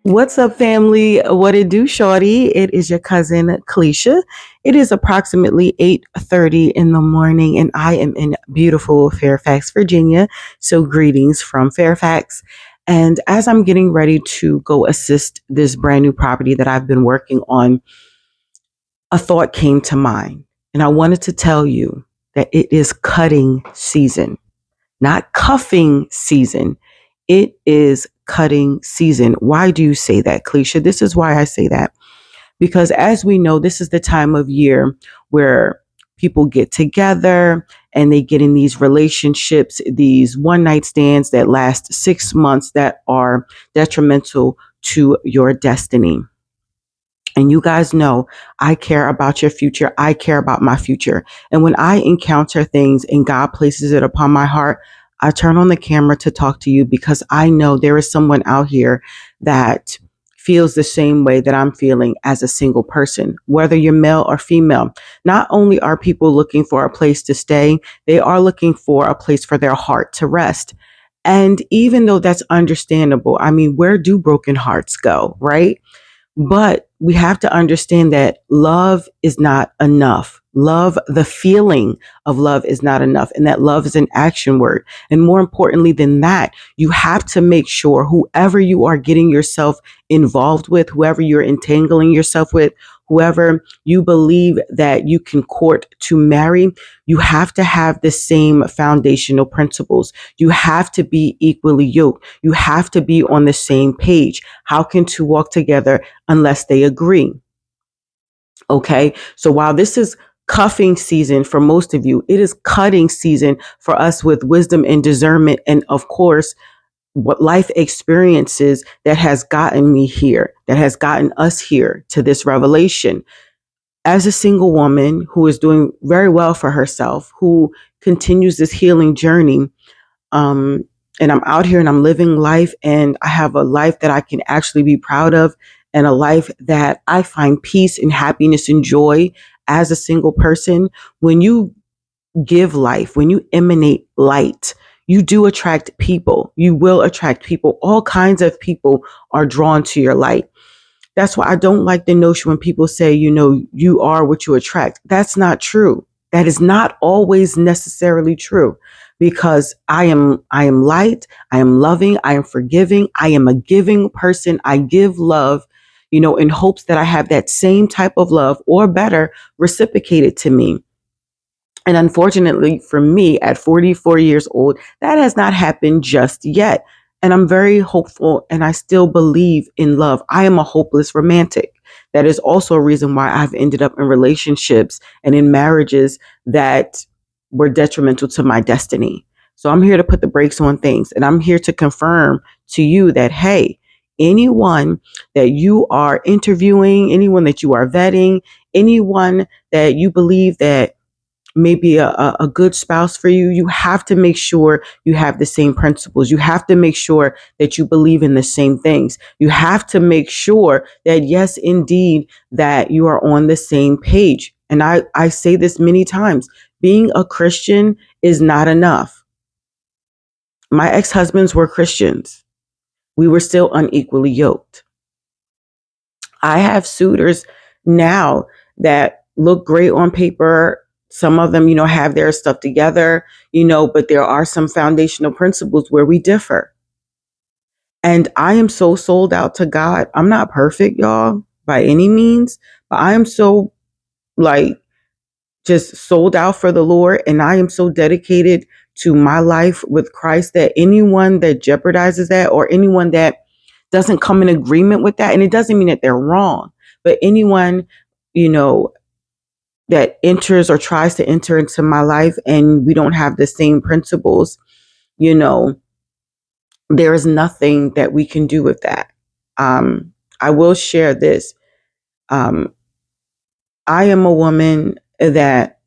What's up, family? What it do, shorty? It is your cousin, Kalisha. It is approximately 8:30 in the morning, and I am in beautiful Fairfax, Virginia. So greetings from Fairfax. And as I'm getting ready to go assist this brand new property that I've been working on, a thought came to mind. And I wanted to tell you that it is cutting season, not cuffing season. It is cutting season. Why do you say that, Cleisha? This is why I say that. Because as we know, this is the time of year where people get together and they get in these relationships, these one night stands that last 6 months that are detrimental to your destiny. And you guys know I care about your future. I care about my future. And when I encounter things and God places it upon my heart, I turn on the camera to talk to you because I know there is someone out here that feels the same way that I'm feeling as a single person, whether you're male or female. Not only are people looking for a place to stay, they are looking for a place for their heart to rest. And even though that's understandable, I mean, where do broken hearts go, right? But we have to understand that love is not enough. Love, the feeling of love is not enough. And that love is an action word. And more importantly than that, you have to make sure whoever you are getting yourself involved with, whoever you're entangling yourself with, whoever you believe that you can court to marry, you have to have the same foundational principles. You have to be equally yoked. You have to be on the same page. How can two walk together unless they agree? Okay. So while this is cuffing season for most of you, it is cutting season for us with wisdom and discernment. And of course, what life experiences that has gotten me here, that has gotten us here to this revelation. As a single woman who is doing very well for herself, who continues this healing journey, um, and I'm out here and I'm living life and I have a life that I can actually be proud of and a life that I find peace and happiness and joy as a single person. When you give life, when you emanate light, you do attract people. You will attract people. All kinds of people are drawn to your light. That's why I don't like the notion when people say, you are what you attract. That's not true. That is not always necessarily true because I am light, I am loving, I am forgiving, I am a giving person. I give love, in hopes that I have that same type of love or better reciprocated to me. And unfortunately for me at 44 years old, that has not happened just yet. And I'm very hopeful and I still believe in love. I am a hopeless romantic. That is also a reason why I've ended up in relationships and in marriages that were detrimental to my destiny. So I'm here to put the brakes on things and I'm here to confirm to you that, hey, anyone that you are interviewing, anyone that you are vetting, anyone that you believe that maybe a good spouse for you, you have to make sure you have the same principles. You have to make sure that you believe in the same things. You have to make sure that, yes, indeed, that you are on the same page. And I say this many times, being a Christian is not enough. My ex-husbands were Christians. We were still unequally yoked. I have suitors now that look great on paper. Some of them, have their stuff together, but there are some foundational principles where we differ. And I am so sold out to God. I'm not perfect, y'all, by any means, but I am so like just sold out for the Lord. And I am so dedicated to my life with Christ that anyone that jeopardizes that or anyone that doesn't come in agreement with that, and it doesn't mean that they're wrong, but anyone, you know, that enters or tries to enter into my life and we don't have the same principles, you know, there is nothing that we can do with that. I will share this. Um, I am a woman that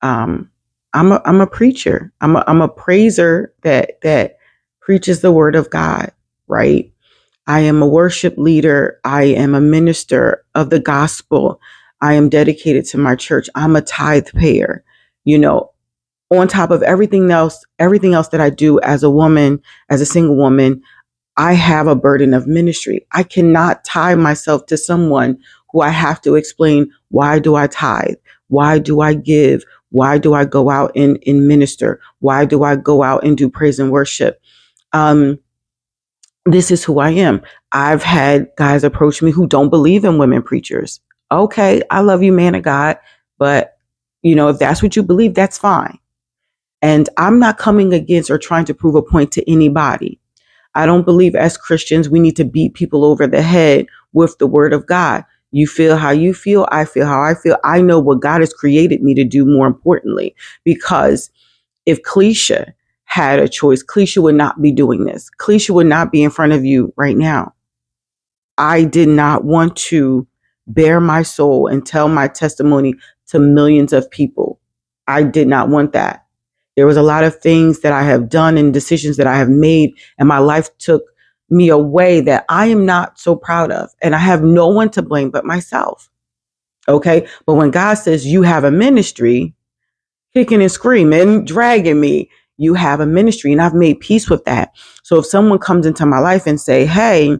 I'm a preacher. I'm a praiser that preaches the word of God, right? I am a worship leader. I am a minister of the gospel. I am dedicated to my church. I'm a tithe payer. You know, on top of everything else that I do as a woman, as a single woman, I have a burden of ministry. I cannot tie myself to someone who I have to explain, why do I tithe? Why do I give? Why do I go out and minister? Why do I go out and do praise and worship? Um, this is who I am. I've had guys approach me who don't believe in women preachers. Okay, I love you, man of God, but if that's what you believe, that's fine. And I'm not coming against or trying to prove a point to anybody. I don't believe as Christians we need to beat people over the head with the word of God. You feel how you feel. I feel how I feel. I know what God has created me to do, more importantly, because if Cleisha had a choice, Cleisha would not be doing this. Cleisha would not be in front of you right now. I did not want to bare my soul and tell my testimony to millions of people. I did not want that. There was a lot of things that I have done and decisions that I have made, and my life took me away that I am not so proud of. And I have no one to blame but myself. Okay. But when God says you have a ministry, kicking and screaming, dragging me, you have a ministry. And I've made peace with that. So if someone comes into my life and say, hey,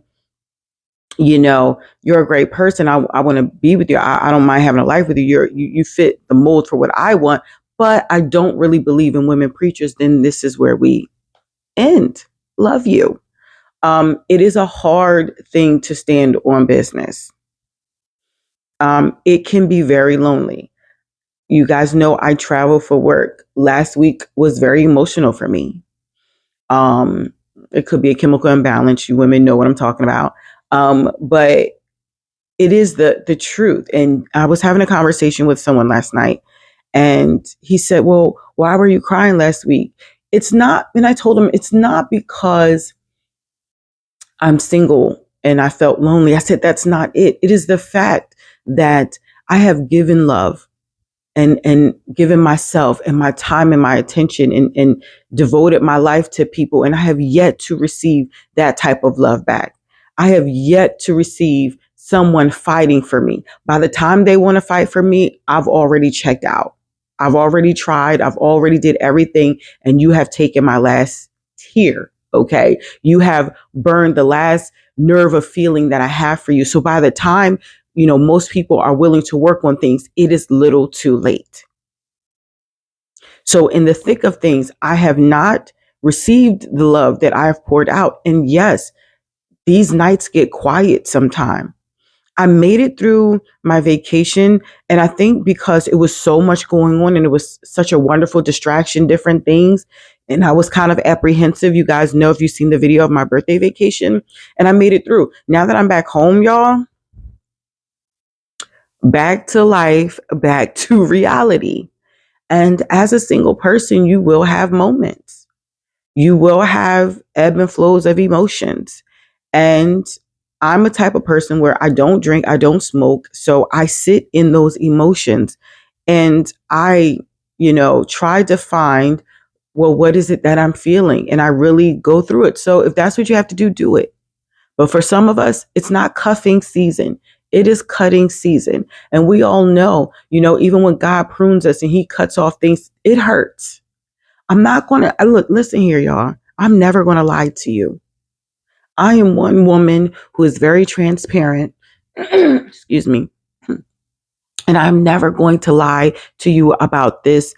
you're a great person. I want to be with you. I don't mind having a life with you. You fit the mold for what I want, but I don't really believe in women preachers. Then this is where we end. Love you. It is a hard thing to stand on business. It can be very lonely. You guys know I travel for work. Last week was very emotional for me. It could be a chemical imbalance. You women know what I'm talking about. But it is the truth. And I was having a conversation with someone last night, and he said, well, why were you crying last week? It's not, and I told him, it's not because I'm single and I felt lonely. I said, that's not it. It is the fact that I have given love and given myself and my time and my attention and devoted my life to people. And I have yet to receive that type of love back. I have yet to receive someone fighting for me. By the time they want to fight for me, I've already checked out. I've already tried. I've already did everything. And you have taken my last tear. Okay. You have burned the last nerve of feeling that I have for you. So by the time most people are willing to work on things, it is little too late. So in the thick of things, I have not received the love that I have poured out. And yes, these nights get quiet sometime. I made it through my vacation. And I think because it was so much going on and it was such a wonderful distraction, different things. And I was kind of apprehensive. You guys know if you've seen the video of my birthday vacation, and I made it through. Now that I'm back home, y'all, back to life, back to reality. And as a single person, you will have moments. You will have ebb and flows of emotions. And I'm a type of person where I don't drink, I don't smoke. So I sit in those emotions and I, try to find, well, what is it that I'm feeling? And I really go through it. So if that's what you have to do, do it. But for some of us, it's not cuffing season. It is cutting season. And we all know, even when God prunes us and he cuts off things, it hurts. I'm not going to look, listen here, y'all. I'm never going to lie to you. I am one woman who is very transparent. Excuse me. And I'm never going to lie to you about this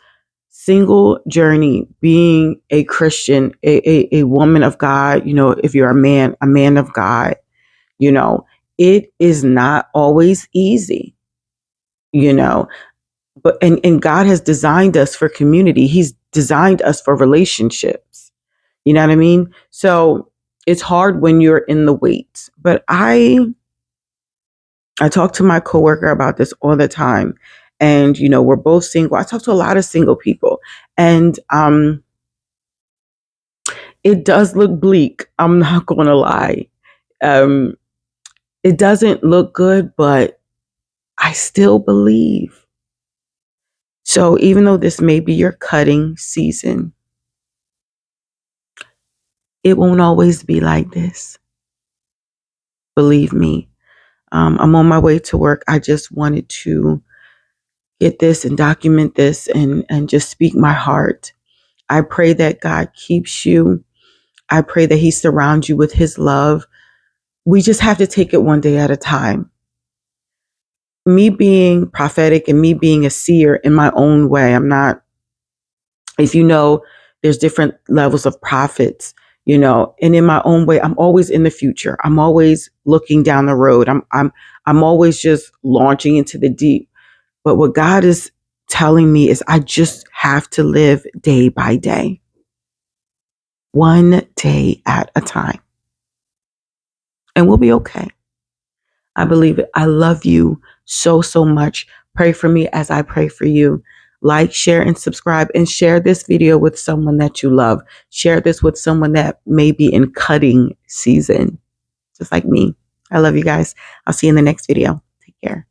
single journey, being a Christian, a woman of God. If you're a man of God. It is not always easy, but and God has designed us for community. He's designed us for relationships. You know what I mean? So it's hard when you're in the weight. But I talk to my coworker about this all the time. And, we're both single. I talk to a lot of single people. And it does look bleak. I'm not going to lie. It doesn't look good, but I still believe. So even though this may be your cutting season, it won't always be like this. Believe me. I'm on my way to work. I just wanted to get this and document this and just speak my heart. I pray that God keeps you. I pray that he surrounds you with his love. We just have to take it one day at a time. Me being prophetic and me being a seer in my own way, I'm not, if you know, there's different levels of prophets, and in my own way, I'm always in the future. I'm always looking down the road. I'm always just launching into the deep. But what God is telling me is I just have to live day by day, one day at a time, and we'll be okay. I believe it. I love you so, so much. Pray for me as I pray for you. Like, share, and subscribe, and share this video with someone that you love. Share this with someone that may be in cutting season, just like me. I love you guys. I'll see you in the next video. Take care.